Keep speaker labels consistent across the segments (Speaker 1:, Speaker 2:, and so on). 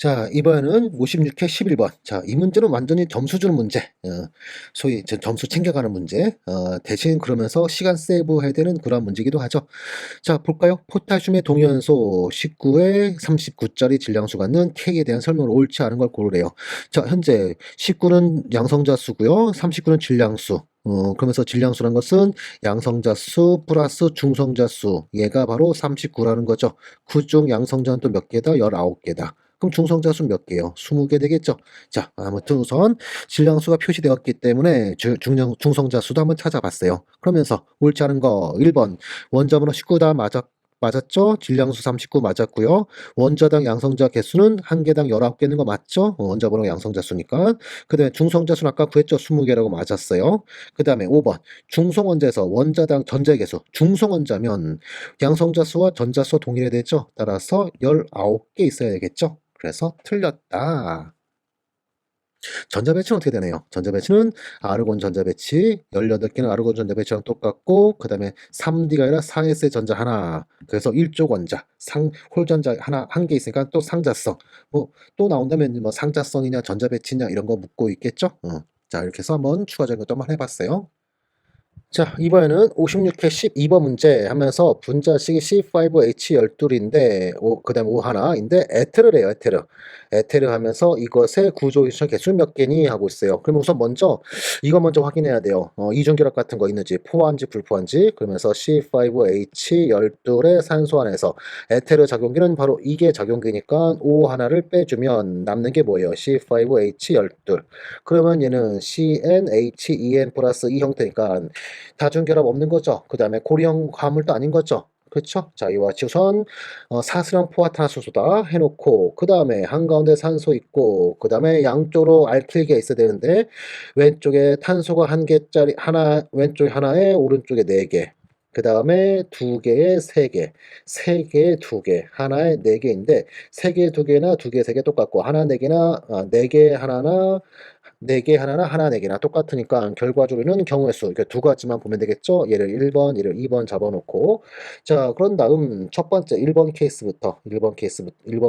Speaker 1: 자, 이번에는 56회 11번. 자, 이 문제는 완전히 점수 주는 문제. 소위 점수 챙겨가는 문제. 대신 그러면서 시간 세이브해야 되는 그런 문제이기도 하죠. 자, 볼까요? 포타슘의 동위원소 19에 39짜리 질량수 갖는 K에 대한 설명을 옳지 않은 걸 고르래요. 자, 현재 19는 양성자 수고요. 39는 질량수. 그러면서 질량수란 것은 양성자 수 플러스 중성자 수. 얘가 바로 39라는 거죠. 그중 양성자는 또 몇 개다? 19개다. 그럼 중성자 수 몇 개요? 20개 되겠죠? 자, 아무튼 우선 질량수가 표시되었기 때문에 중성자 수도 한번 찾아봤어요. 그러면서 옳지 않은 거 1번 원자번호 19다 맞았죠? 질량수 39 맞았고요. 원자당 양성자 개수는 한 개당 19개는 거 맞죠? 원자번호 양성자 수니까. 그 다음에 중성자 수는 아까 구했죠? 20개라고 맞았어요. 그 다음에 5번 중성원자에서 원자당 전자 개수 중성원자면 양성자 수와 전자 수와 동일해야 되죠? 따라서 19개 있어야 되겠죠? 그래서 틀렸다. 전자 배치는 어떻게 되나요? 전자 배치는 아르곤 전자 배치 18개는 아르곤 전자 배치랑 똑같고 그 다음에 3D가 아니라 4S의 전자 하나. 그래서 1쪽 원자 홀전자 하나 한 개 있으니까 또 상자성. 뭐 또 나온다면 뭐 상자성이냐 전자 배치냐 이런 거 묻고 있겠죠? 자, 이렇게 해서 한번 추가적인 것도 한번 해봤어요. 자, 이번에는 56회 12번 문제 하면서 분자식이 C5H12인데, 그 다음에 O 하나인데, 에테르래요, 에테르. 에테르 하면서 이것의 구조 유전 개수 몇 개니? 하고 있어요. 그럼 우선 먼저, 이거 먼저 확인해야 돼요. 이중결합 같은 거 있는지, 포화인지 불포화인지, 그러면서 C5H12의 산소 안에서 에테르 작용기는 바로 이게 작용기니까 O 하나를 빼주면 남는 게 뭐예요? C5H12. 그러면 얘는 CnHen 플러스 이 형태니까 다중결합 없는 거죠. 그 다음에 고리형 화물도 아닌 거죠. 그렇죠? 자, 이와 같이 우선 사슬형 포화탄화수소다 해놓고 그 다음에 한가운데 산소 있고 그 다음에 양쪽으로 알킬기가 있어야 되는데 왼쪽에 탄소가 한 개짜리 하나 왼쪽에 하나에 오른쪽에 네 개. 그 다음에 두 개에 세 개, 세 개에 두 개, 하나에 네 개인데 세 개, 두 개나 두 개, 세 개 똑같고 하나 네 개나 네 개 하나나 네 개 하나나 하나 네 개나 똑같으니까 결과적으로는 경우의 수, 이렇게 두 가지만 보면 되겠죠? 얘를 1번, 얘를 2번 잡아놓고. 자, 그런 다음 첫 번째 1번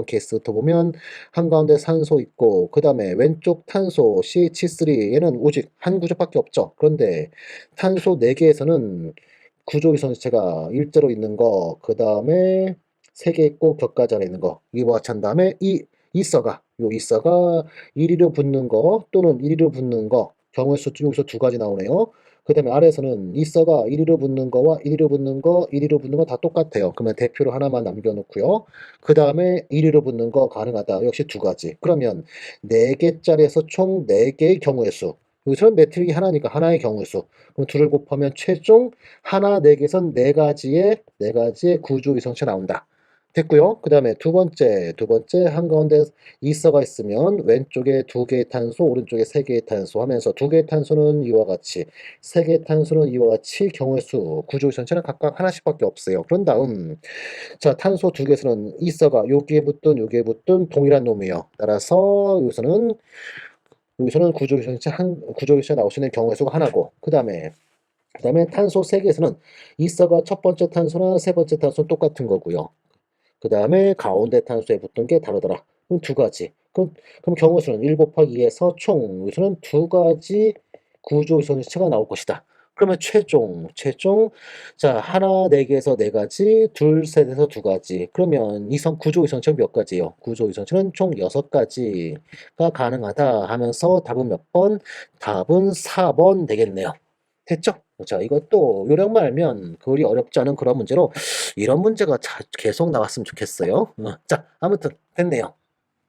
Speaker 1: 케이스부터 보면 한가운데 산소 있고, 그 다음에 왼쪽 탄소 CH3, 얘는 오직 한 구조밖에 없죠. 그런데 탄소 4개에서는 구조 이성체가 일제로 있는 거, 그 다음에 3개 있고 격가지 안에 있는 거, 이와 같이 한 다음에 요 이서가 1위로 붙는 거 또는 1위로 붙는 거 경우의 수 여기서 두 가지 나오네요. 그 다음에 아래에서는 이서가 1위로 붙는 거와 1위로 붙는 거, 1위로 붙는 거 다 똑같아요. 그러면 대표로 하나만 남겨놓고요. 그 다음에 1위로 붙는 거 가능하다. 역시 두 가지. 그러면 4개짜리에서 총 4개의 경우의 수. 여기서는 매트릭이 하나니까 하나의 경우의 수. 그럼 둘을 곱하면 최종 하나 4개에선 4가지의 구조 이성체 나온다. 됐고요. 그 다음에 두 번째 한가운데 이서가 있으면 왼쪽에 2개의 탄소, 오른쪽에 3개의 탄소 하면서 2개의 탄소는 이와 같이, 3개의 탄소는 이와 같이 경우의 수, 구조 전체는 각각 하나씩밖에 없어요. 그런 다음, 자, 탄소 2개에서는 이서가 여기에 붙든 동일한 놈이에요. 따라서 여기서는 구조 전체 나올 수 있는 경우의 수가 하나고, 그 다음에 탄소 3개에서는 이서가 첫 번째 탄소나 세 번째 탄소는 똑같은 거고요. 그 다음에 가운데 탄소에 붙은 게 다르더라. 그럼 두 가지. 그럼 경우 수는 1 곱하기 2에서 총 여기서는 두 가지 구조 이성체가 나올 것이다. 그러면 최종 자 하나 네 개에서 네 가지, 둘 셋에서 두 가지. 그러면 구조 이성체는 몇 가지예요? 구조 이성체는 총 6가지가 가능하다 하면서 답은 몇 번? 답은 4번 되겠네요. 됐죠? 자, 이것도 요령만 알면 그리 어렵지 않은 그런 문제로 이런 문제가 계속 나왔으면 좋겠어요. 자, 아무튼 됐네요.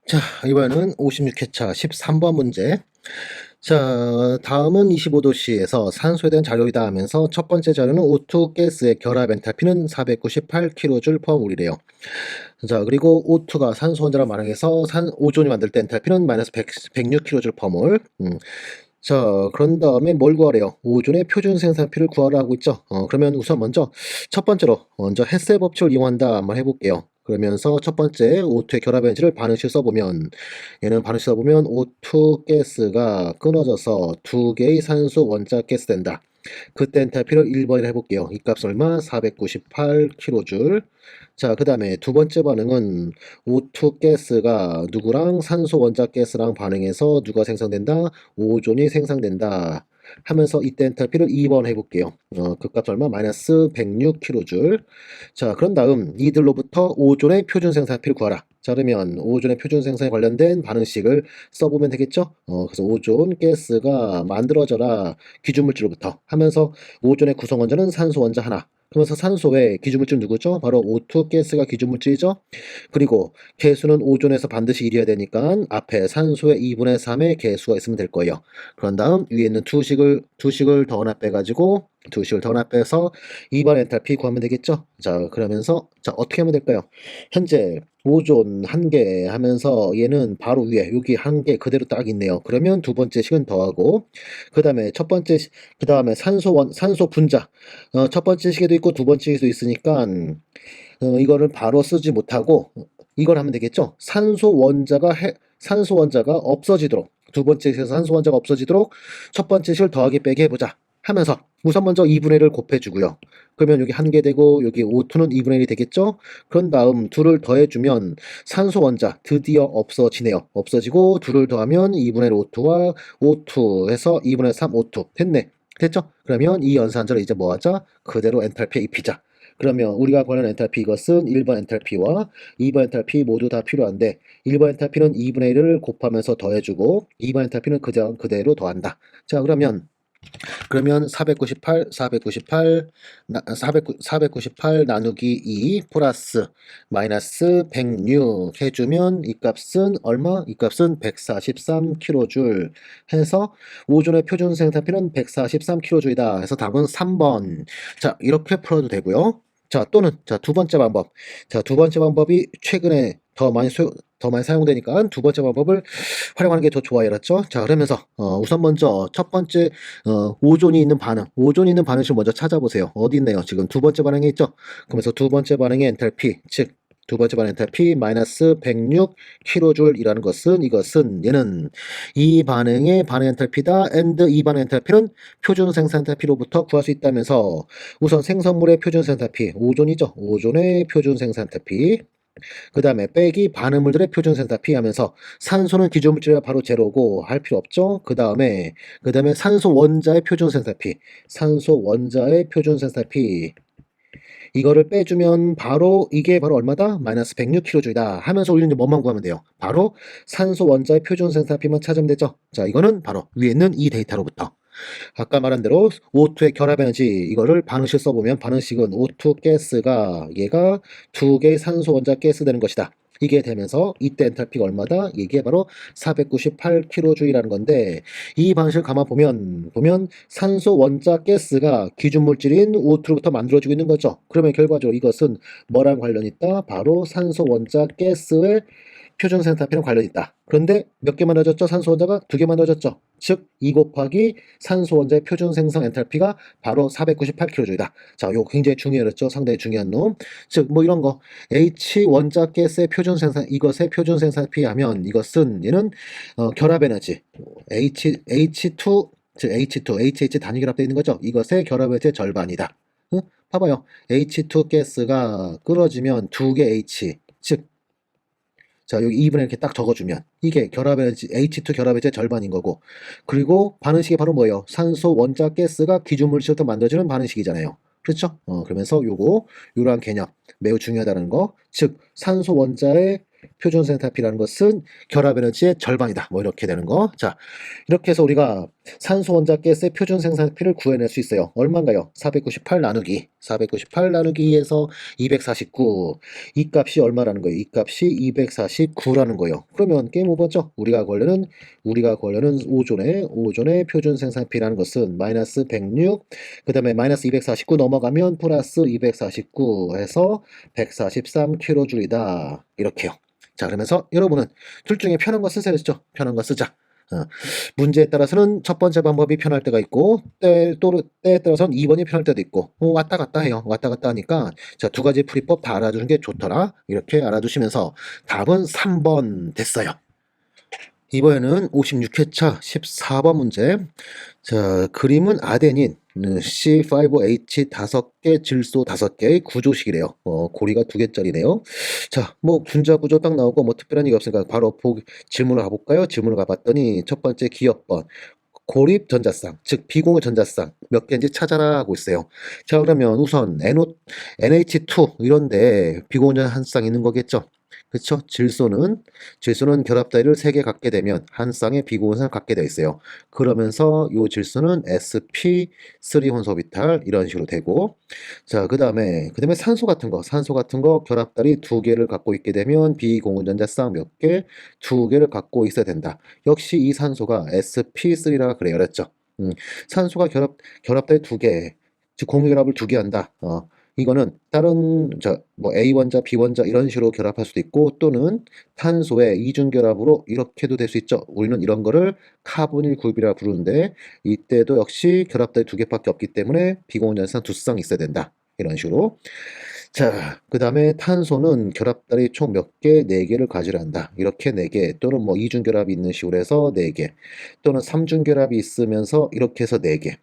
Speaker 1: 자, 이번에는 56회차 13번 문제. 자, 다음은 25도씨에서 산소에 대한 자료이다 하면서 첫 번째 자료는 O2 가스의 결합 엔탈피는 498kJ/몰이래요. 자, 그리고 O2가 산소 혼자랑 반응해서 오존이 만들 때 엔탈피는 마이너스 106kJ/몰. 자, 그런 다음에 뭘 구하래요? 오존의 표준 생산비를 구하라 하고 있죠. 그러면 우선 첫 번째로 헤세 법칙을 이용한다 한번 해볼게요. 그러면서 첫 번째 O2의 결합 에너지를 반응식 써보면 얘는 반응식 써보면 O2 가스가 끊어져서 두 개의 산소 원자 가스 된다. 그때 엔탈피를 1번이라 해볼게요. 이 값은 얼마? 498kJ. 자, 그 다음에 두 번째 반응은 O2 가스가 누구랑 산소 원자 가스랑 반응해서 누가 생성된다? 오존이 생성된다. 하면서 이때 엔탈피를 2번 해볼게요. 그 값 얼마? 마이너스 106kJ. 자, 그런 다음 이들로부터 오존의 표준 생산비를 구하라. 자, 그러면 오존의 표준 생산에 관련된 반응식을 써보면 되겠죠? 그래서 오존 가스가 만들어져라. 기준물질로부터 하면서 오존의 구성원자는 산소 원자 하나. 그러면서 산소의 기준물질 누구죠? 바로 O2 가스가 기준물질이죠. 그리고 개수는 오존에서 반드시 1이어야 되니까 앞에 산소의 2분의 3의 개수가 있으면 될 거예요. 그런 다음 위에 있는 두식을 더하나 빼가지고 두식을 더하나 빼서 2번 엔탈피 구하면 되겠죠. 자, 그러면서 자, 어떻게 하면 될까요? 현재 오존 1개 하면서 얘는 바로 위에 여기 1개 그대로 딱 있네요. 그러면 두 번째 식은 더하고 그 다음에 그 다음에 산소 분자 첫 번째 식에도 있고 두 번째 식에도 있으니까 이거를 바로 쓰지 못하고 이걸 하면 되겠죠. 산소 원자가 없어지도록 두 번째 식에서 산소 원자가 없어지도록 첫 번째 식을 더하기 빼기 해보자 하면서 우선 먼저 2분의 1을 곱해주고요. 그러면 여기 1개 되고 여기 O2는 2분의 1이 되겠죠. 그런 다음 2를 더해주면 산소 원자 드디어 없어지네요. 없어지고 2를 더하면 2분의 1 O2와 O2 해서 2분의 3 O2 됐네. 됐죠? 그러면 이 연산자를 이제 뭐 하자? 그대로 엔탈피에 입히자. 그러면 우리가 구하는 엔탈피 이것은 1번 엔탈피와 2번 엔탈피 모두 다 필요한데 1번 엔탈피는 2분의 1을 곱하면서 더해주고 2번 엔탈피는 그대로 더한다. 자, 그러면 498 나누기 2 플러스 마이너스 106 해주면 이 값은 얼마? 이 값은 143kJ 해서 오존의 표준 생산비는 143kJ이다 해서 답은 3번. 자, 이렇게 풀어도 되고요. 자, 또는 자, 두 번째 방법. 자, 두 번째 방법이 최근에 더 많이 사용되니까 두 번째 방법을 활용하는 게 더 좋아요. 알았죠? 자, 그러면서 우선 먼저 첫 번째 오존이 있는 반응식 먼저 찾아보세요. 어디 있네요? 지금 두 번째 반응에 있죠? 그러면서 두 번째 반응의 엔탈피, 즉 두 번째 반응 엔탈피 마이너스 106kJ이라는 것은 얘는 이 반응의 반응 엔탈피다. and 이 반응 엔탈피는 표준 생산 엔탈피로부터 구할 수 있다면서 우선 생성물의 표준 생산 엔탈피, 오존이죠. 오존의 표준 생산 엔탈피. 그 다음에 빼기 반응물들의 표준 생산피 하면서 산소는 기존물질이라 바로 제로고 할 필요 없죠. 그 다음에 산소 원자의 표준 생산피, 이거를 빼주면 바로 이게 바로 얼마다? 마이너스 106kJ이다 하면서 우리는 이제 뭐만 구하면 돼요? 바로 산소 원자의 표준 생산피만 찾으면 되죠. 자, 이거는 바로 위에 있는 이 데이터로부터 아까 말한 대로 O2의 결합 에너지 이거를 반응식 써보면 반응식은 O2 가스가 얘가 두 개의 산소 원자 가스 되는 것이다. 이게 되면서 이때 엔탈피가 얼마다? 이게 바로 498kJ라는 건데 이 방식을 가만 보면 산소 원자 가스가 기준물질인 O2로부터 만들어지고 있는 거죠. 그러면 결과적으로 이것은 뭐랑 관련이 있다? 바로 산소 원자 가스의 표준 생산비랑 관련이 있다. 그런데 몇 개 만들어졌죠? 산소 원자가 2개 만들어졌죠. 즉, 2 곱하기 산소 원자의 표준 생성 엔탈피가 바로 498kJ이다. 자, 요거 굉장히 중요했죠. 상당히 중요한 놈. 즉, 뭐 이런 거 H 원자 가스의 표준 생산 이것의 표준 생산비 하면 이것은 얘는 결합 에너지 H2 즉 HH 단위 결합되어 있는 거죠. 이것의 결합 에너지의 절반이다. 응? 봐봐요. H2 가스가 끓어지면 2개 H 즉 자, 여기 2분의 이렇게 딱 적어주면 이게 결합에너지 H2 결합에너지의 절반인 거고 그리고 반응식이 바로 뭐예요? 산소 원자 가스가 기준물질부터 만들어지는 반응식이잖아요. 그렇죠? 그러면서 요러한 개념 매우 중요하다는 거. 즉 산소 원자의 표준 생산비라는 것은 결합 에너지의 절반이다. 뭐 이렇게 되는 거. 자, 이렇게 해서 우리가 산소 원자 가스의 표준 생산비를 구해낼 수 있어요. 얼마인가요? 498 나누기 2에서 249. 이 값이 얼마라는 거예요? 이 값이 249라는 거예요. 그러면 게임 오버죠? 우리가 걸려는 오존의 표준 생산비라는 것은 마이너스 106, 그 다음에 마이너스 249 넘어가면 플러스 249 해서 143kJ이다. 이렇게요. 자, 그러면서 여러분은 둘 중에 편한 거 쓰세요. 그렇죠? 편한 거 쓰자. 문제에 따라서는 첫 번째 방법이 편할 때가 있고 때에 따라서는 2번이 편할 때도 있고 왔다 갔다 해요. 왔다 갔다 하니까 자, 두 가지 풀이법 다 알아두는 게 좋더라. 이렇게 알아두시면서 답은 3번 됐어요. 이번에는 56회차 14번 문제. 자, 그림은 아데닌 C5H 5개, 질소 5개의 구조식이래요. 고리가 2개짜리네요. 자, 뭐 분자 구조 딱 나오고 뭐 특별한 얘기 없으니까 바로 질문을 가볼까요? 질문을 가봤더니 첫 번째 기업번 고립 전자쌍, 즉 비공유 전자쌍 몇 개인지 찾아라 하고 있어요. 자, 그러면 우선 NH2 이런데 비공유 한 쌍 있는 거겠죠? 그렇죠? 질소는 결합 다이를 3개 갖게 되면 한 쌍의 비공유선을 갖게 되어 있어요. 그러면서 이 질소는 sp3 혼소비탈 이런 식으로 되고, 자, 그다음에 산소 같은 거 결합 다리 2개를 갖고 있게 되면 비공유 전자쌍 몇 개? 2개를 갖고 있어야 된다. 역시 이 산소가 sp3라 그래요. 그랬죠? 산소가 결합다리 2개, 즉 공유결합을 2개 한다. 이거는 다른 뭐 A 원자, B 원자 이런 식으로 결합할 수도 있고, 또는 탄소의 이중 결합으로 이렇게도 될 수 있죠. 우리는 이런 거를 카보닐 그룹이라 부르는데, 이때도 역시 결합다리 2개밖에 없기 때문에 비공유전상 2쌍 있어야 된다. 이런 식으로. 자, 그다음에 탄소는 결합다리 총 몇 개? 4개를 가지란다. 이렇게 4개, 또는 뭐 이중 결합이 있는 식으로 해서 4개, 또는 삼중 결합이 있으면서 이렇게 해서 4개.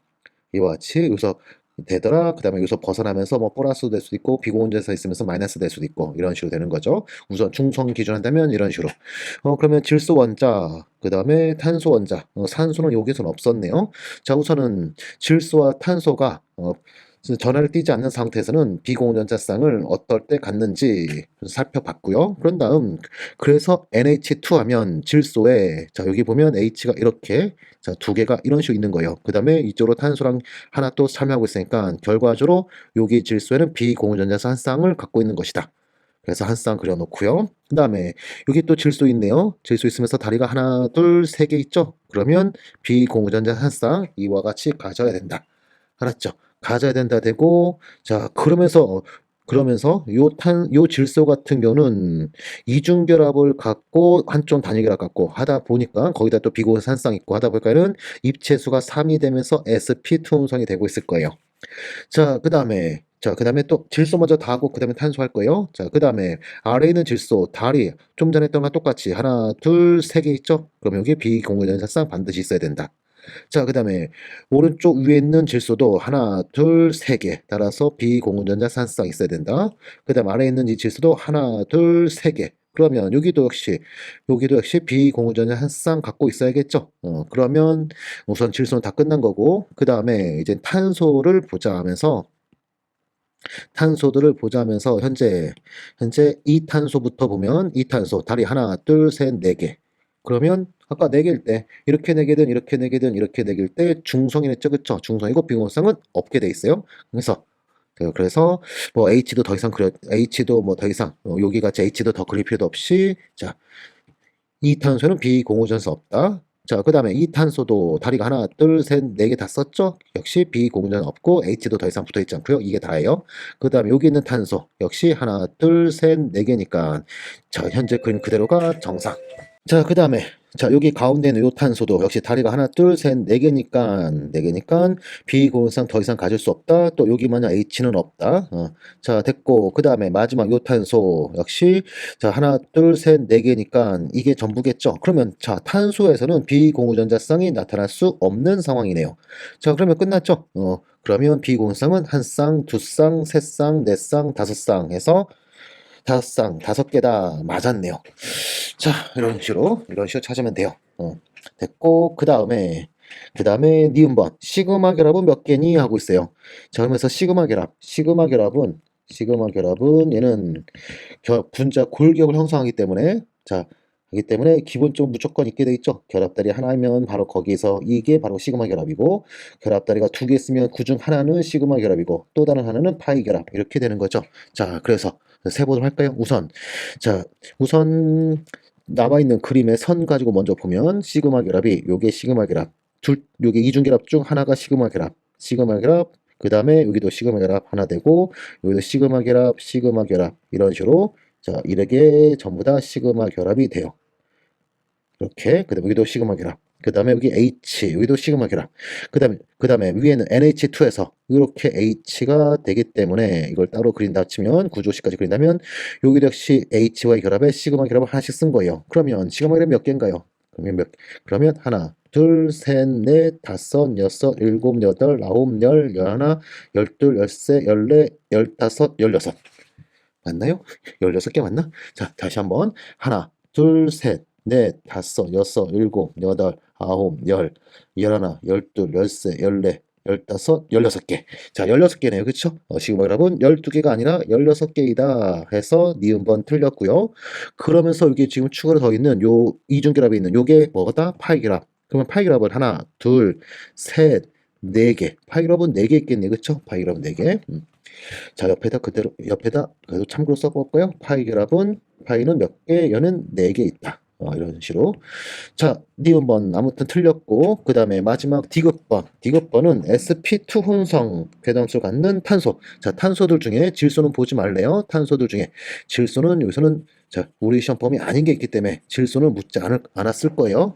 Speaker 1: 이와 같이 여기서 되더라. 그다음에 여기서 벗어나면서 뭐 플러스 될 수도 있고 비공유전자 있으면서 마이너스 될 수도 있고 이런 식으로 되는 거죠. 우선 중성 기준한다면 이런 식으로. 그러면 질소 원자, 그다음에 탄소 원자, 산소는 여기서는 없었네요. 자, 우선은 질소와 탄소가 전하를 띄지 않는 상태에서는 비공유전자쌍을 어떨 때 갖는지 살펴봤고요. 그런 다음 그래서 NH2 하면 질소에, 자, 여기 보면 H가 이렇게, 자, 2개가 이런 식으로 있는 거예요. 그 다음에 이쪽으로 탄소랑 하나 또 참여하고 있으니까 결과적으로 여기 질소에는 비공유전자쌍 한 쌍을 갖고 있는 것이다. 그래서 한 쌍 그려놓고요. 그 다음에 여기 또 질소 있네요. 질소 있으면서 다리가 하나, 둘, 3개 있죠. 그러면 비공유전자 한 쌍 이와 같이 가져야 된다. 알았죠? 가져야 된다 되고, 자, 그러면서 요 질소 같은 경우는 이중결합을 갖고 한쪽 단위결합 갖고 하다 보니까 거기다 또 비공유산쌍 있고 하다 보니까는 입체수가 3이 되면서 sp2 혼성이 되고 있을 거예요. 그 다음에 또 질소 먼저 다 하고 그 다음에 탄소 할 거예요. 자, 그 다음에 아래에 있는 질소 다리 좀 전에 했던 거랑 똑같이 하나, 둘, 3개 있죠? 그럼 여기 비공유전자쌍 반드시 있어야 된다. 자, 그 다음에 오른쪽 위에 있는 질소도 하나, 둘, 3개. 따라서 비공유전자 산성 있어야 된다. 그 다음 아래에 있는 이 질소도 하나, 둘, 3개. 그러면 여기도 역시 비공유전자 한 쌍 갖고 있어야겠죠. 그러면 우선 질소는 다 끝난 거고, 그 다음에 이제 탄소들을 보자 하면서 현재 이탄소부터 보면 이탄소 다리 하나, 둘, 셋, 4개. 그러면 아까 4개일 때 이렇게 4개든 이렇게 4개든 이렇게 4개일 때 중성이랬죠. 그쵸? 중성이고 비공유성은 없게 돼 있어요. 그래서 뭐 H도 뭐 더 이상 여기 같이 H도 더 그릴 필요도 없이, 자, 이탄소는 비공유전서 없다. 자, 그 다음에 이탄소도 다리가 하나, 둘, 셋, 4개 다 썼죠? 역시 비공유전 없고 H도 더 이상 붙어있지 않고요. 이게 다예요. 그 다음에 여기 있는 탄소 역시 하나, 둘, 셋, 4개니까 자, 현재 그림 그대로가 정상. 자, 그 다음에 여기 가운데 있는 요 탄소도 역시 다리가 하나, 둘, 셋, 4개니까 비공유성 더 이상 가질 수 없다. 또 여기 만약 H는 없다. 자, 됐고 그 다음에 마지막 요 탄소 역시 자, 하나, 둘, 셋, 4개니까 이게 전부겠죠. 그러면 자, 탄소에서는 비공유전자성이 나타날 수 없는 상황이네요. 자, 그러면 끝났죠. 그러면 비공유성은 한 쌍, 두 쌍, 세 쌍, 네 쌍, 다섯 쌍 해서 5쌍, 5개 다 맞았네요. 자, 이런 식으로 찾으면 돼요. 됐고, 그 다음에 니은번 시그마 결합은 몇 개니 하고 있어요. 자, 그러면서 시그마 결합은 얘는 분자 골격을 형성하기 때문에, 자, 하기 때문에 기본적으로 무조건 있게 돼 있죠. 결합다리 하나면 바로 거기서 이게 바로 시그마 결합이고, 결합다리가 2개 있으면 그중 하나는 시그마 결합이고 또 다른 하나는 파이 결합 이렇게 되는 거죠. 자, 그래서 세보도록 할까요? 우선 나와 있는 그림의 선 가지고 먼저 보면 시그마 결합이 요게 시그마 결합, 요게 이중 결합 중 하나가 시그마 결합, 그 다음에 여기도 시그마 결합 하나 되고 여기도 시그마 결합 이런 식으로, 자, 이렇게 전부 다 시그마 결합이 돼요. 이렇게. 그 다음에 여기도 시그마 결합. 그 다음에 여기 H, 여기도 시그마 결합. 그 다음에 위에는 NH2에서 이렇게 H가 되기 때문에 이걸 따로 그린다 치면, 구조식까지 그린다면 여기도 역시 H와의 결합에 시그마 결합을 하나씩 쓴 거예요. 그러면 시그마 결합 몇 개인가요? 그러면 하나, 둘, 셋, 넷, 다섯, 여섯, 일곱, 여덟, 아홉, 열, 열하나, 열둘, 열세, 열네, 열다섯, 열여섯. 맞나요? 16개 맞나? 자, 다시 한번. 하나, 둘, 셋, 넷, 다섯, 여섯, 일곱, 여덟, 아홉, 열, 열하나, 열둘, 열세, 열네, 열다섯, 16개. 자, 16개네요. 그쵸? 지금 여러분 12개가 아니라 16개이다 해서 니은번 틀렸고요. 그러면서 여기 지금 추가로 더 있는 요 이중결합이 있는 요게 뭐다? 파이결합. 그러면 파이결합을 하나, 둘, 셋, 네 개. 파이결합은 4개 있겠네. 그쵸? 파이결합은 4개. 자, 옆에다 그대로, 옆에다 그래도 참고로 써볼까요? 파이 결합은, 파이는 몇 개, 연은 4개 있다. 이런 식으로. 자, 니은번 아무튼 틀렸고, 그 다음에 마지막 디귿번. 디귿번은 sp2 혼성 괴담수를 갖는 탄소. 자, 탄소들 중에 질소는 보지 말래요. 탄소들 중에. 질소는 여기서는 자, 우리 시험 범위 아닌 게 있기 때문에 질소는 묻지 않았을 거예요.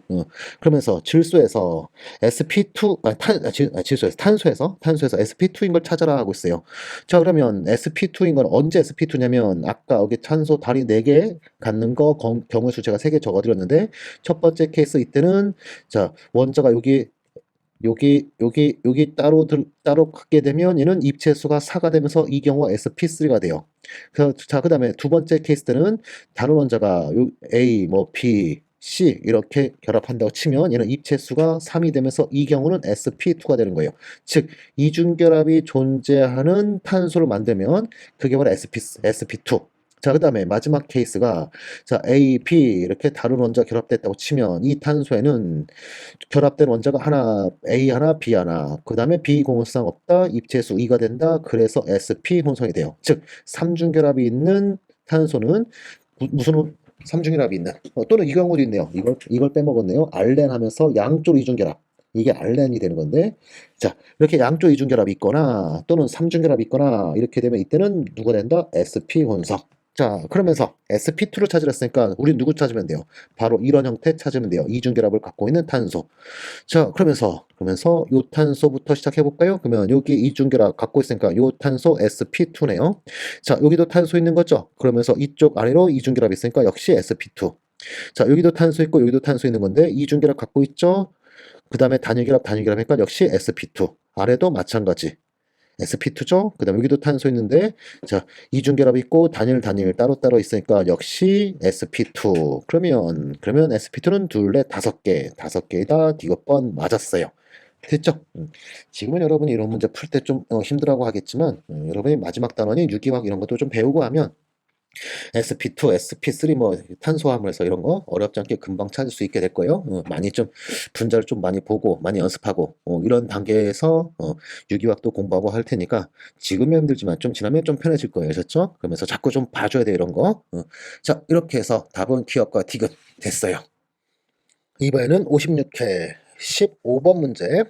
Speaker 1: 그러면서 질소에서 sp2, 질소에서, 탄소에서 sp2인 걸 찾아라 하고 있어요. 자, 그러면 sp2인 건 언제 sp2냐면, 아까 여기 탄소 다리 4개 갖는 거 경우의 수 제가 3개 적어드렸는데, 첫 번째 케이스 이때는, 자, 원자가 여기 따로 갖게 되면 얘는 입체수가 4가 되면서 이 경우가 sp3가 돼요. 자, 그 다음에 두 번째 케이스 때는 다른 원자가 A, 뭐 B, C 이렇게 결합한다고 치면 얘는 입체수가 3이 되면서 이 경우는 sp2가 되는 거예요. 즉, 이중결합이 존재하는 탄소를 만들면 그게 바로 sp2. 자, 그 다음에 마지막 케이스가 자, A, B 이렇게 다른 원자가 결합됐다고 치면 이 탄소에는 결합된 원자가 하나, A 하나, B 하나, 그 다음에 B 공hợp상 없다, 입체수 2가 된다, 그래서 sp 혼성이 돼요. 즉, 삼중결합이 있는 탄소는 무슨 삼중결합이 있는 또는 이 경우도 있네요. 이걸 빼먹었네요. 알렌 하면서 양쪽 이중결합. 이게 알렌이 되는 건데, 자, 이렇게 양쪽 이중결합이 있거나 또는 삼중결합이 있거나 이렇게 되면 이때는 누가 된다? sp 혼성. 자, 그러면서 sp2를 찾으랬으니까 우리 누구 찾으면 돼요? 바로 이런 형태 찾으면 돼요. 이중결합을 갖고 있는 탄소. 자, 그러면서 요 탄소부터 시작해 볼까요? 그러면 여기 이중결합 갖고 있으니까 요 탄소 sp2네요. 자, 여기도 탄소 있는 거죠? 그러면서 이쪽 아래로 이중결합 있으니까 역시 sp2. 자, 여기도 탄소 있고 여기도 탄소 있는 건데 이중결합 갖고 있죠? 그 다음에 단일결합 하니까 역시 sp2. 아래도 마찬가지. sp2죠? 그 다음에 여기도 탄소 있는데, 자, 이중결합 있고, 단일 따로따로 있으니까 역시 sp2. 그러면 sp2는 둘, 넷, 5개. 5개에다 디귿번 맞았어요. 됐죠? 지금은 여러분이 이런 문제 풀 때 좀 힘들어하고 하겠지만, 여러분이 마지막 단원인 유기화학 이런 것도 좀 배우고 하면, sp2, sp3 뭐 탄소화물에서 이런 거 어렵지 않게 금방 찾을 수 있게 될 거예요. 많이 좀 분자를 좀 많이 보고 많이 연습하고 이런 단계에서 유기화학도 공부하고 할 테니까 지금은 힘들지만 좀 지나면 좀 편해질 거예요. 아셨죠? 그러면서 자꾸 좀 봐줘야 돼 이런 거. 자, 이렇게 해서 답은 기업과 디귿 됐어요. 이번에는 56회 15번 문제.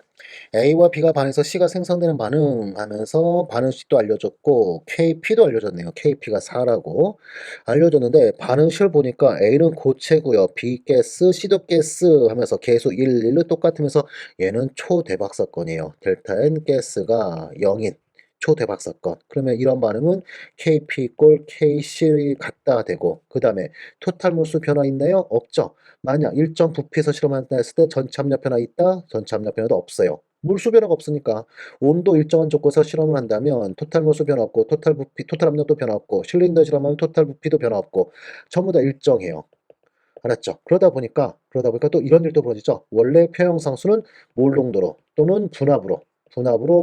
Speaker 1: A와 B가 반해서 C가 생성되는 반응 하면서 반응식도 알려줬고 KP도 알려줬네요. KP가 4라고 알려줬는데 반응식을 보니까 A는 고체고요. B 가스, C도 가스 하면서 계속 1, 1로 똑같으면서 얘는 초대박 사건이에요. 델타 N 가스가 0인 초대박 사건. 그러면 이런 반응은 KP 꼴 KC 같다 되고 그 다음에 토탈 몰수 변화 있나요? 없죠. 만약 일정 부피에서 실험한다 했을 때 전체 압력 변화 있다? 전체 압력 변화도 없어요. 몰수 변화가 없으니까 온도 일정한 조건에서 실험을 한다면 토탈 몰수 변화 없고 토탈 부피, 토탈 압력도 변화 없고 실린더 실험하면 토탈 부피도 변화 없고 전부 다 일정해요. 알았죠? 그러다 보니까 또 이런 일도 벌어지죠. 원래 표형 상수는 몰 농도로 또는 분압으로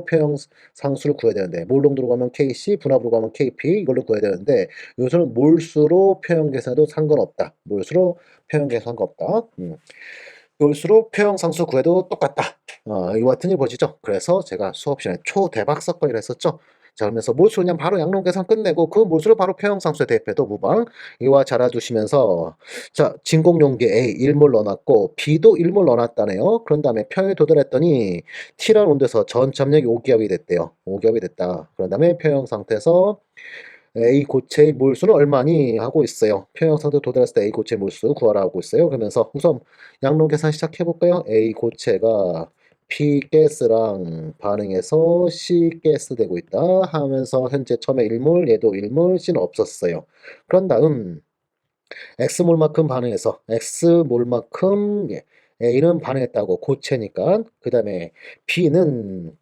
Speaker 1: 표형 상수를 구해야 되는데 몰 농도로 가면 KC, 분압으로 가면 KP 이걸로 구해야 되는데 요새는 몰수로 표형 계산해도 상관없다. 몰수로 표형 계산 상관없다. 몰수로 표형 상수 구해도 똑같다. 이와 같은 일 보시죠. 그래서 제가 수업 시간에 초대박 사건이라 했었죠. 자, 그러면서 몰수를 그냥 바로 양론 계산 끝내고 그 몰수를 바로 표형 상수에 대입해도 무방. 이와 잘 알아두시면서 자, 진공용기 A 1몰 넣어놨고 B도 1몰 넣어놨다네요. 그런 다음에 표형에 도달했더니 T라는 온도에서 전체 압력이 5기압이 됐대요. 5기압이 됐다. 그런 다음에 표형 상태에서 A 고체의 몰수는 얼마니? 하고 있어요. 표형 상태 도달했을 때 A 고체 몰수 구하라 하고 있어요. 그러면서 우선 양론 계산 시작해 볼까요? A 고체가 P 가스랑 반응해서 C 가스 되고 있다 하면서 현재 처음에 1몰, 얘도 1몰, C는 없었어요. 그런 다음 X몰만큼 반응해서 X몰만큼 A는 반응했다고 고체니까. 그 다음에 B도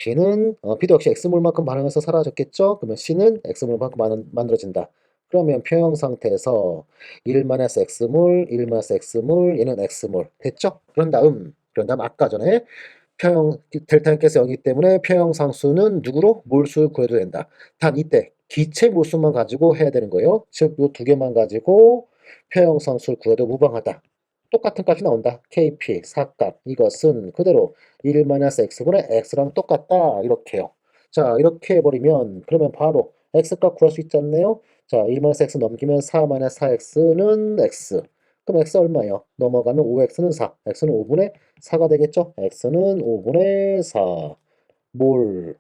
Speaker 1: 역시 X몰만큼 반응해서 사라졌겠죠? 그러면 C는 X몰만큼 만들어진다. 그러면 표형 상태에서 1-X몰, 1-X몰, 얘는 X몰. 됐죠? 그런 다음 아까 전에 표형, 델타 N께서 0이기 때문에 표형 상수는 누구로? 몰수 구해도 된다. 단 이때 기체 몰수만 가지고 해야 되는 거예요. 즉, 요 두 개만 가지고 표형 상수를 구해도 무방하다. 똑같은 값이 나온다. KP, 사값. 이것은 그대로 1-X분의 X랑 똑같다. 이렇게요. 자, 이렇게 해버리면, 그러면 바로 X값 구할 수 있지 않나요? 자, 1-X 넘기면 4-4X는 X. 그럼 X 얼마예요? 넘어가면 5X는 4. X는 5분의 4가 되겠죠? X는 5분의 4. 몰.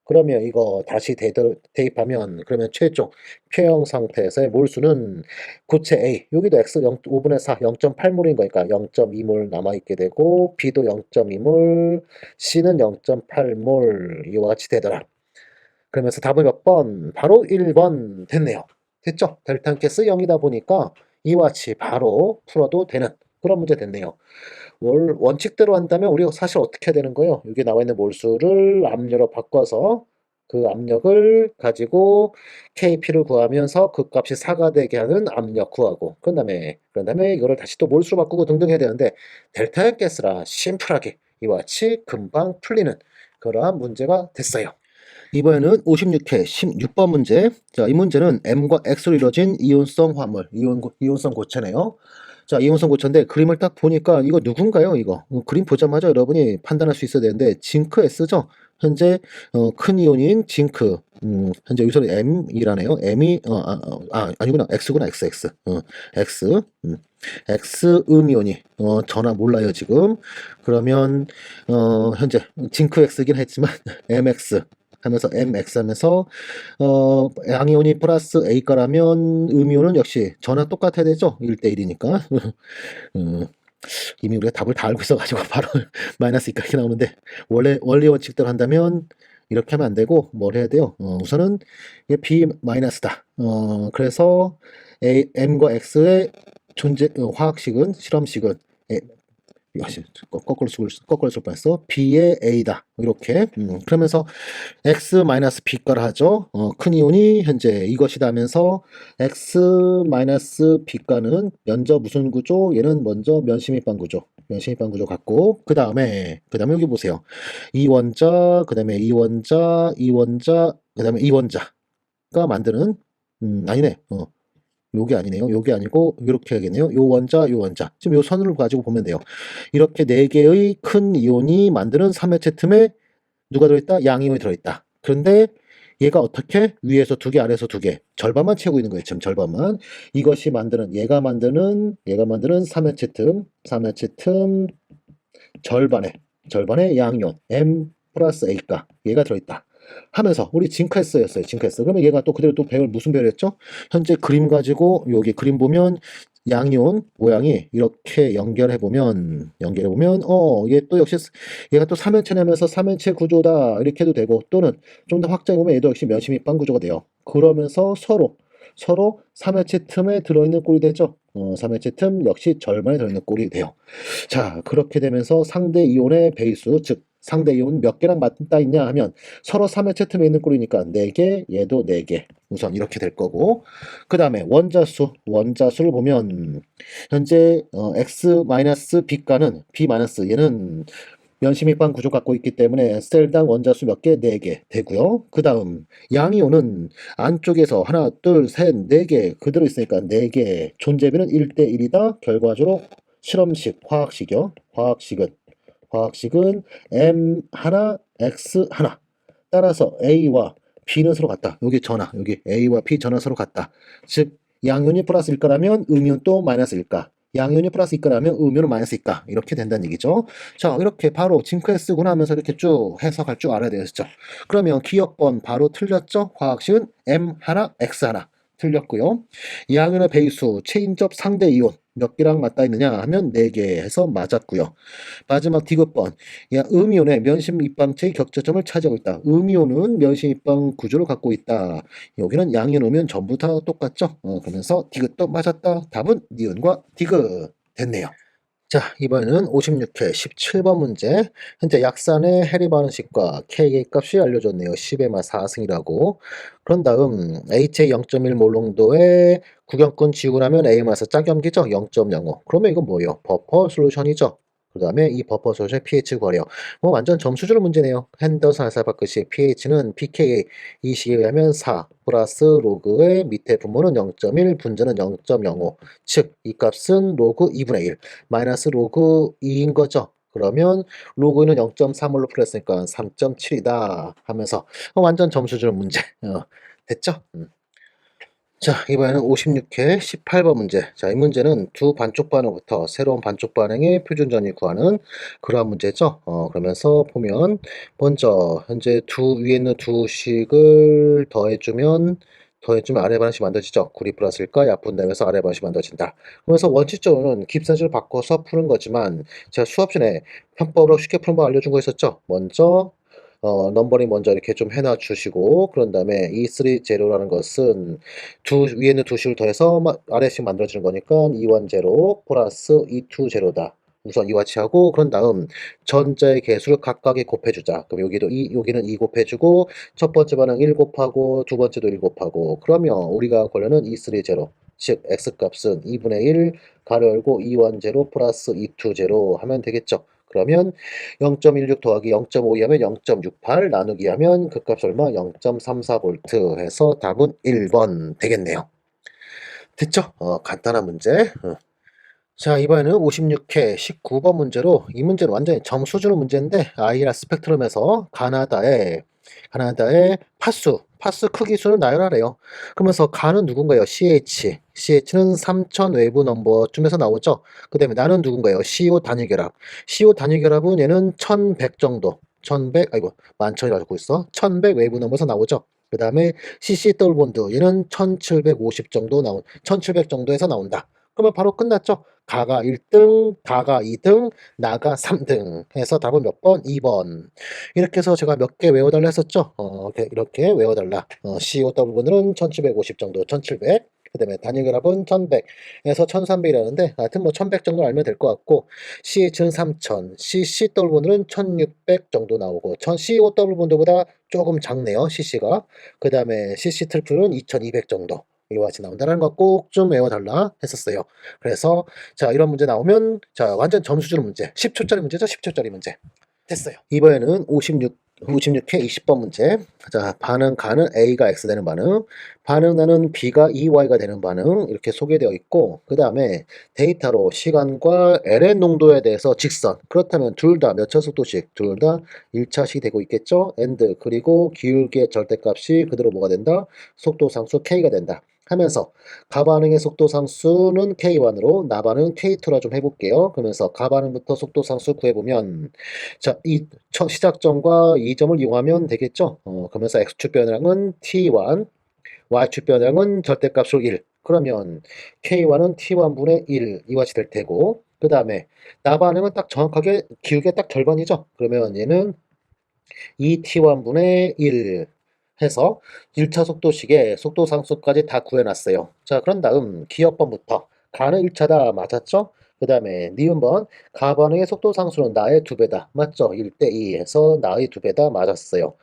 Speaker 1: 그러면 이거 다시 대입하면, 그러면 최종 표형 상태에서의 몰수는 고체 A, 여기도 X 5분의 4, 0.8몰인 거니까 0.2몰 남아있게 되고, B도 0.2몰, C는 0.8몰, 이와 같이 되더라. 그러면서 답은 몇 번? 바로 1번 됐네요. 됐죠? 델타 N께서 0이다 보니까 이와 같이 바로 풀어도 되는 그런 문제 됐네요. 원칙대로 한다면 우리가 사실 어떻게 해야 되는 거예요? 여기 나와 있는 몰수를 압력으로 바꿔서 그 압력을 가지고 KP를 구하면서 그 값이 4가 되게 하는 압력 구하고 그런 다음에 이거를 다시 또 몰수로 바꾸고 등등 해야 되는데 델타 N가스라 심플하게 이와 같이 금방 풀리는 그러한 문제가 됐어요. 이번에는 56회 16번 문제. 자, 이 문제는 M과 X로 이루어진 이온성 화물, 이온성 고체네요. 자, 이온성 고체인데 그림을 딱 보니까 이거 누군가요, 이거? 그림 보자마자 여러분이 판단할 수 있어야 되는데 징크 S죠? 현재 큰 이온인 징크. 현재 여기서는 M이라네요. M이 아니구나. X구나. XX. X. X 음이온이 전화 몰라요, 지금. 그러면 현재 징크 X긴 했지만 MX 하면서 MX 하면서 양이온이 플러스 A가라면 음이온은 역시 전화 똑같아야 되죠? 1대1이니까. 이미 우리가 답을 다 알고 있어가지고 바로 마이너스 이까지 나오는데 원리 원칙대로 한다면 이렇게 하면 안 되고 뭘 해야 돼요? 우선은 이게 B 마이너스다. 그래서 M과 X의 존재 화학식은 실험식은 거꾸로 쓸 뻔했어. B의 A다. 이렇게. 그러면서 X 마이너스 B가를 하죠. 큰 이온이 현재 이것이다 하면서 X 마이너스 B가는 먼저 무슨 구조? 얘는 먼저 면심입방 구조. 면심입방 구조 갖고 그 다음에 여기 보세요. 이원자, 그 다음에 이원자, 그 다음에 이원자가 만드는 아니네. 요게 아니네요. 요게 아니고 이렇게 해야겠네요. 요 원자, 요 원자. 지금 요 선을 가지고 보면 돼요. 이렇게 네 개의 큰 이온이 만드는 삼해체 틈에 누가 들어있다? 양이온이 들어있다. 그런데 얘가 어떻게? 위에서 두 개, 아래에서 두 개. 절반만 채우고 있는 거예요. 지금 절반만. 이것이 만드는, 얘가 만드는 삼해체 틈 절반의 양이온 M 플러스 A가 얘가 들어있다. 하면서 우리 징크S였어요. 징크S. 그러면 얘가 또 그대로 또 배열 무슨 배열이었죠? 현재 그림 가지고 여기 그림 보면 양이온 모양이 이렇게 연결해 보면 얘 또 역시 얘가 또 삼연체냐면서 삼연체 구조다 이렇게 해도 되고 또는 좀 더 확장해 보면 얘도 역시 면심입방 구조가 돼요. 그러면서 서로 삼연체 틈에 들어있는 꼴이 되죠. 삼연체 틈 역시 절반에 들어있는 꼴이 돼요. 자, 그렇게 되면서 상대 이온의 배수, 즉 상대 이온 몇 개랑 맞닿아 있냐 하면 서로 3회체 틈에 있는 꼴이니까 4개, 얘도 4개. 우선 이렇게 될 거고. 그 다음에 원자수를 보면 현재 X-B가는 B- 얘는 면심입방 구조 갖고 있기 때문에 셀당 원자수 몇 개? 4개 되고요. 그 다음 양이온은 안쪽에서 하나, 둘, 셋, 4개 그대로 있으니까 4개. 존재비는 1대1이다. 결과적으로 실험식, 화학식이요. 화학식은 M 하나, X 하나. 따라서 A와 B는 서로 같다. 여기 A와 B 전화 서로 같다. 즉 양이온이 플러스일까라면 음이온 또 마이너스일까? 양이온이 플러스일까라면 음이온은 마이너스일까? 이렇게 된다는 얘기죠. 자, 이렇게 바로 징크S구나 하면서 이렇게 쭉 해석할 줄 알아야 되겠죠. 그러면 기억번 바로 틀렸죠? 화학식은 M 하나, X 하나. 틀렸고요. 양이온의 배수, 체인접 상대 이온 몇 개랑 맞닿아 있느냐 하면 4개 해서 맞았고요. 마지막 디귿번. 음이온의 면심 입방체의 격자점을 차지하고 있다. 음이온은 면심 입방 구조를 갖고 있다. 여기는 양이온 오면 전부 다 똑같죠? 그러면서 디귿도 맞았다. 답은 니은과 디귿 됐네요. 자, 이번에는 56회 17번 문제. 현재 약산의 해리 반응식과 K의 값이 알려졌네요. 10의 4승이라고. 그런 다음 HA 0.1 몰농도의 구경권 지우고 나면 A-서 짝염기죠. 0.05. 그러면 이건 뭐예요? 버퍼 솔루션이죠. 그 다음에 이 버퍼 솔루션 pH 구하래요. 뭐 완전 점수주로 문제네요. 핸더슨 알사바크시 pH는 pK 이 식에 의하면 4 플러스 로그의 밑에 분모는 0.1, 분자는 0.05. 즉, 이 값은 로그 2분의 1. 마이너스 로그 2인 거죠. 그러면 로그 2는 0.3으로 풀었으니까 3.7이다 하면서 완전 점수 주는 문제. 됐죠? 자, 이번에는 56회 18번 문제. 자, 이 문제는 두 반쪽 반응부터 새로운 반쪽 반응의 표준전이 구하는 그러한 문제죠. 그러면서 보면 먼저 현재 위에 있는 두 식을 더해주면 아래 반응식 만들어지죠. 구리 플러스일까 약분되면서 아래 반응식 만들어진다. 그러면서 원칙적으로는 깁선식을 바꿔서 푸는 거지만 제가 수업 전에 편법으로 쉽게 푸는 법 알려준 거 있었죠. 먼저 넘버링 먼저 이렇게 좀 해놔 주시고 그런 다음에 E30라는 것은 위에 있는 두 식을 더해서 아래식 만들어지는 거니까 E10 플러스 E20다. 우선 이와치하고 그런 다음 전자의 개수를 각각에 곱해주자. 그럼 여기는 2 곱해주고 첫 번째 반응 1 곱하고 두 번째도 1 곱하고 그러면 우리가 권려는 E30 즉 X값은 2분의 1 가로 열고 E10 플러스 E20 하면 되겠죠. 그러면 0.16 더하기 0.52 하면 0.68 나누기 하면 그 값 얼마? 0.34V 해서 답은 1번 되겠네요. 됐죠? 간단한 문제. 자, 이번에는 56회 19번 문제로 이 문제는 완전히 점수 주는 문제인데 아이라 스펙트럼에서 가나다의 파수 크기 수를 나열하래요. 그러면서 가는 누군가요? CH는 3000 외부 넘버쯤에서 나오죠. 그 다음에 나는 누군가요? CO 단위 결합. CO 단위 결합은 얘는 1100 정도. 1100, 아이고, 만천이 맞고 있어. 1100 외부 넘버에서 나오죠. 그 다음에 CC 더블 본드 얘는 1750 정도 1700 정도에서 나온다. 그러면 바로 끝났죠. 가가 1등, 가가 2등, 나가 3등 해서 답은 몇 번? 2번. 이렇게 해서 제가 몇 개 외워달라 했었죠. 이렇게 외워달라. COW는 1750 정도, 1700. 그 다음에 단위결합은 1100에서 1300이라는데 하여튼 뭐 1100 정도 알면 될 것 같고 CH는 3000, CCW는 1600 정도 나오고 COW 본드보다 조금 작네요. CC가. 그 다음에 CC 트리플은 2200 정도. 이와 같이 나온다는 거 꼭 좀 외워달라 했었어요. 그래서 자 이런 문제 나오면 자 완전 점수 주는 문제 10초짜리 문제죠. 10초짜리 문제 됐어요. 이번에는 56회 20번 문제. 자, 반응 가는 A가 X 되는 반응 나는 B가 EY가 되는 반응 이렇게 소개되어 있고 그 다음에 데이터로 시간과 L의 농도에 대해서 직선 그렇다면 둘 다 몇 차 속도씩 둘 다 1차씩 되고 있겠죠. and 그리고 기울기의 절대값이 그대로 뭐가 된다? 속도상수 K가 된다. 하면서 가반응의 속도상수는 K1으로 나반응 K2라 좀 해볼게요. 그러면서 가반응부터 속도상수 구해보면 자, 시작점과 이 점을 이용하면 되겠죠. 그러면서 X축 변량은 T1, Y축 변량은 절대값으로 1. 그러면 K1은 T1분의 1 이와 같이 될 테고 그 다음에 나반응은 딱 정확하게 기울기가 딱 절반이죠. 그러면 얘는 2T1분의 1 해서 1차 속도식의 속도상수까지 다 구해놨어요. 자, 그런 다음 기업번부터 가는 1차다 맞았죠? 그 다음에 니은번 가반응의 속도상수는 나의 2배다 맞죠? 1대2 해서 나의 2배다 맞았어요.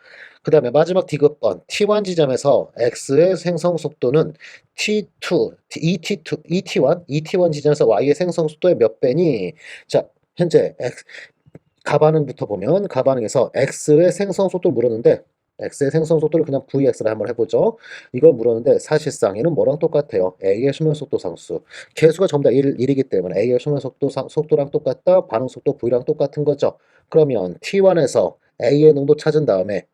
Speaker 1: 그 다음에 마지막 디귿번 T1 지점에서 X의 생성 속도는 T2, ET1 지점에서 Y의 생성 속도의 몇 배니? 자, 현재 가반응부터 보면 가반응에서 X의 생성 속도를 물었는데 X의 생성 속도를 그냥 VX를 한번 해보죠. 이걸 물었는데 사실상 얘는 뭐랑 똑같아요. A의 수면 속도 상수. 개수가 전부 다 1이기 때문에 A의 수면 속도랑 똑같다. 반응 속도 V랑 똑같은 거죠. 그러면 T1에서 A의 농도 찾은 다음에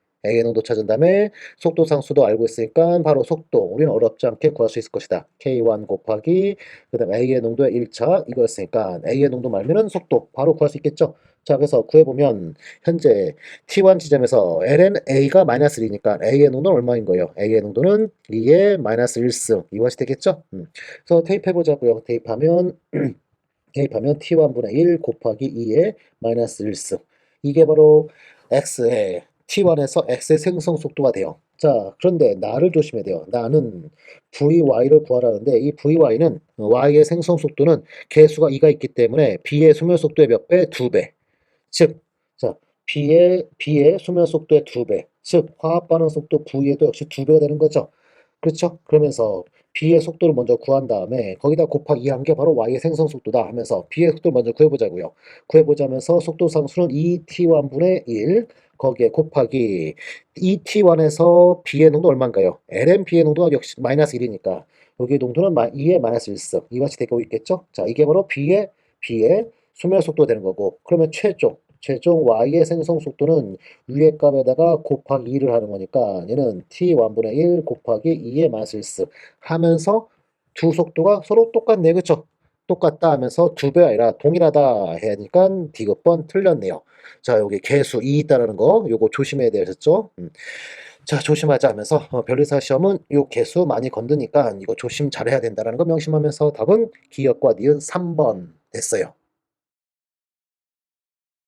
Speaker 1: 속도 상수도 알고 있으니까 바로 속도 우리는 어렵지 않게 구할 수 있을 것이다. K1 곱하기 그 다음에 A의 농도의 1차 이거였으니까 A의 농도 말면은 속도 바로 구할 수 있겠죠. 자, 그래서 구해보면 현재 T1 지점에서 ln A가 마이너스 1이니까 A의 농도는 얼마인 거예요? A의 농도는 2의 마이너스 1승 이것이 되겠죠? 그래서 대입해보자고요. 대입하면 T1분의 1 곱하기 2의 마이너스 1승 이게 바로 X의 T1에서 X의 생성 속도가 돼요. 자, 그런데 나를 조심해야 돼요. 나는 vy를 구하라는데 이 vy는 y의 생성 속도는 계수가 2가 있기 때문에 b의 수면 속도의 몇 배? 2배. 즉, 자, b의 수면 속도의 2배. 즉, 화학 반응 속도 v에도 역시 2배가 되는 거죠. 그렇죠? 그러면서 b의 속도를 먼저 구한 다음에 거기다 곱하기 2한 게 바로 y의 생성 속도다 하면서 b의 속도를 먼저 구해보자고요. 구해보자면서 속도 상수는 2t1분의 1 거기에 곱하기 2t1에서 b의 농도 얼마인가요? lnb의 농도가 역시 마이너스 1이니까 여기 농도는 2의 마이너스 1승 이같이 되고 있겠죠? 자, 이게 바로 b의 수면 속도가 되는 거고 그러면 최종 y의 생성 속도는 위의 값에다가 곱하기 2를 하는 거니까 얘는 t1분의 1 곱하기 2의 마이너스 1승 하면서 두 속도가 서로 똑같네. 그쵸? 똑같다 하면서 두 배 아니라 동일하다 하니까 디귿번 틀렸네요. 자, 여기 개수 2 있다라는 거 요거 조심해야 되셨죠? 자, 조심하자 하면서 변리사 시험은 요 개수 많이 건드니까 이거 조심 잘해야 된다라는 거 명심하면서 답은 기역과 니은 3번 됐어요.